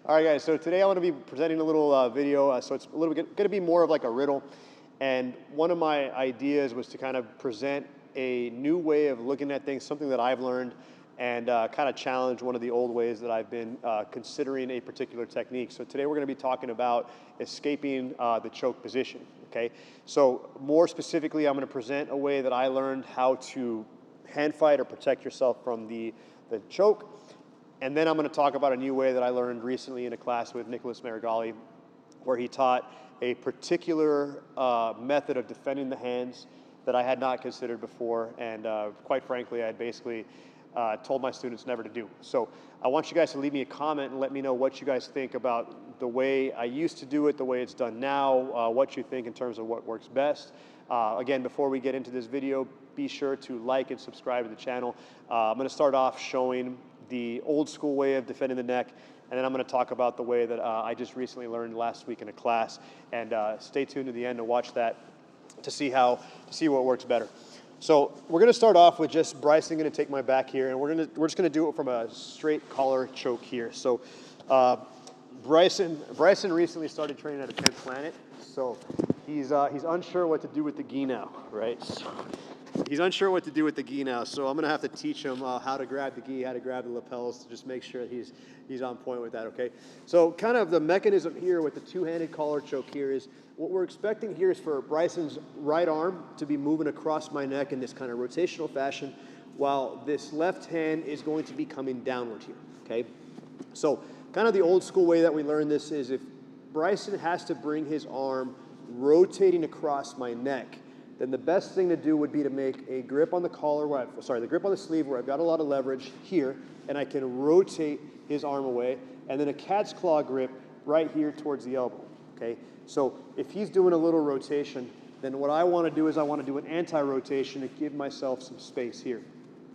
All right, guys, so today I want to be presenting a little video. So it's a little bit going to be more of like a riddle. And one of my ideas was to kind of present a new way of looking at things, something that I've learned, and kind of challenge one of the old ways that I've been considering a particular technique. So today we're going to be talking about escaping the choke position, okay? So more specifically, I'm going to present a way that I learned how to hand fight or protect yourself from the choke. And then I'm going to talk about a new way that I learned recently in a class with Nicholas Marigali, where he taught a particular method of defending the hands that I had not considered before, and quite frankly, I had basically told my students never to do. So I want you guys to leave me a comment and let me know what you guys think about the way I used to do it, the way it's done now, what you think in terms of what works best. Again, before we get into this video, be sure to like and subscribe to the channel. I'm going to start off showing the old school way of defending the neck, and then I'm going to talk about the way that I just recently learned last week in a class. And stay tuned to the end to watch that to see what works better. So we're going to start off with just Bryson going to take my back here, and we're just going to do it from a straight collar choke here. So Bryson recently started training at a 10th Planet, so he's unsure what to do with the gi now, right? So he's unsure what to do with the gi now, so I'm going to have to teach him how to grab the gi, how to grab the lapels, to just make sure he's on point with that, okay? So kind of the mechanism here with the two-handed collar choke here is, what we're expecting here is for Bryson's right arm to be moving across my neck in this kind of rotational fashion, while this left hand is going to be coming downward here, okay? So kind of the old school way that we learn this is if Bryson has to bring his arm rotating across my neck, then the best thing to do would be to make a grip on the collar, the grip on the sleeve where I've got a lot of leverage here, and I can rotate his arm away, and then a cat's claw grip right here towards the elbow, okay? So if he's doing a little rotation, then what I want to do is I want to do an anti-rotation to give myself some space here.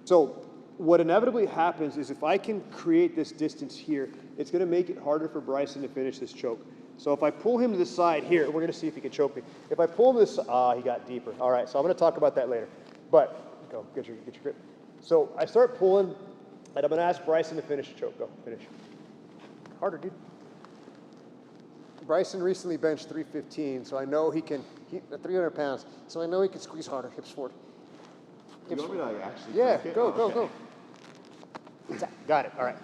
So what inevitably happens is if I can create this distance here, it's going to make it harder for Bryson to finish this choke. So if I pull him to the side here, we're going to see if he can choke me. If I pull him to this, he got deeper. All right, so I'm going to talk about that later. But go, get your grip. So I start pulling, and I'm going to ask Bryson to finish the choke. Go, finish. Harder, dude. Bryson recently benched 315, so I know he can, 300 pounds, so I know he can squeeze harder, hips forward. You want me to like actually Yeah, it? go. Got it, all right.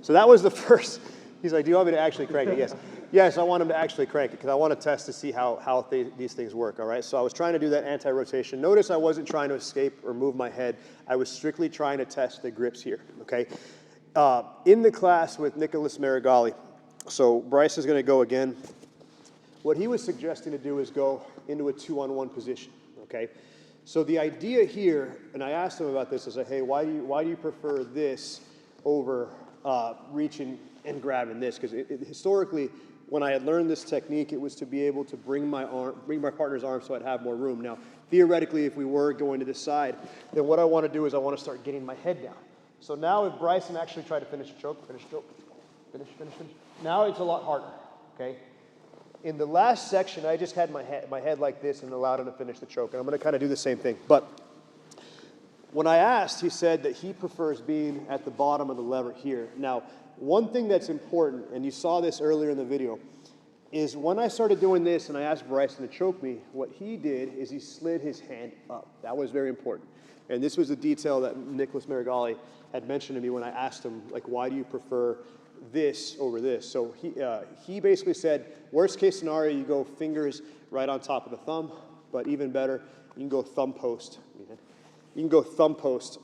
So that was the first. He's like, do you want me to actually crank it? Yes. Yes, I want him to actually crank it because I want to test to see how these things work, all right? So I was trying to do that anti-rotation. Notice I wasn't trying to escape or move my head. I was strictly trying to test the grips here, okay? In the class with Nicholas Marigali, so Bryce is going to go again. What he was suggesting to do is go into a 2-on-1 position, okay? So the idea here, and I asked him about this, I said, hey, why do you prefer this over reaching and grabbing this? Because historically, when I had learned this technique, it was to be able to bring my partner's arm so I'd have more room. Now, theoretically, if we were going to this side, then what I want to do is I want to start getting my head down. So now if Bryson actually tried to finish a choke, finish. Now it's a lot harder, okay? In the last section, I just had my head like this and allowed him to finish the choke. And I'm going to kind of do the same thing. But when I asked, he said that he prefers being at the bottom of the lever here. Now, one thing that's important, and you saw this earlier in the video, is when I started doing this and I asked Bryson to choke me, what he did is he slid his hand up. That was very important. And this was a detail that Nicholas Marigali had mentioned to me when I asked him, like, why do you prefer this over this? So he basically said, worst case scenario, you go fingers right on top of the thumb, but even better, you can go thumb post. You can go thumb post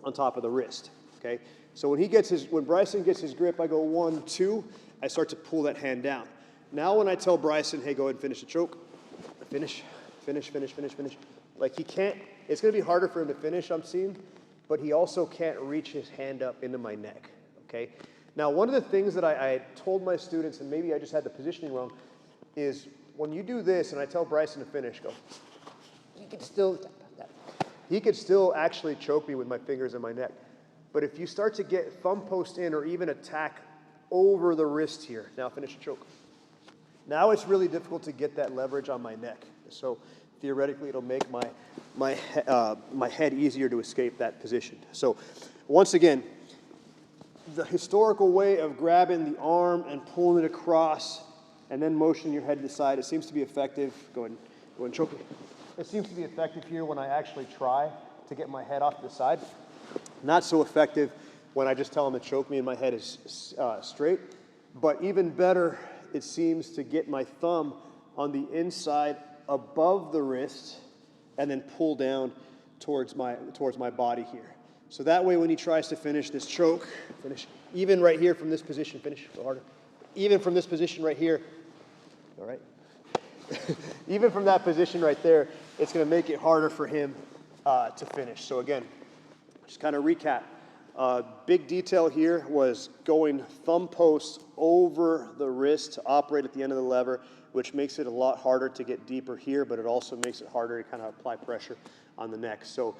on top of the wrist, okay? So when Bryson gets his grip, I go 1, 2, I start to pull that hand down. Now when I tell Bryson, hey, go ahead and finish the choke, finish. Like he can't, it's gonna be harder for him to finish, I'm seeing, but he also can't reach his hand up into my neck, okay? Now, one of the things that I told my students, and maybe I just had the positioning wrong, is when you do this and I tell Bryson to finish, go, he could still actually choke me with my fingers in my neck. But if you start to get thumb post in or even attack over the wrist here, now finish the choke. Now it's really difficult to get that leverage on my neck. So theoretically, it'll make my head easier to escape that position. So once again, the historical way of grabbing the arm and pulling it across and then motioning your head to the side, it seems to be effective. Go ahead and choke me. It seems to be effective here when I actually try to get my head off to the side. Not so effective when I just tell them to choke me and my head is straight. But even better, it seems to get my thumb on the inside above the wrist and then pull down towards my body here. So that way when he tries to finish this choke, even right here from this position, go harder. Even from this position right here, all right? Even from that position right there, it's gonna make it harder for him to finish. So again, just kind of recap. Big detail here was going thumb posts over the wrist to operate at the end of the lever, which makes it a lot harder to get deeper here, but it also makes it harder to kind of apply pressure on the neck. So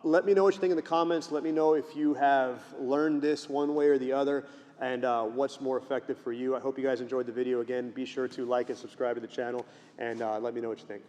let me know what you think in the comments. Let me know if you have learned this one way or the other and what's more effective for you. I hope you guys enjoyed the video. Again, be sure to like and subscribe to the channel and let me know what you think.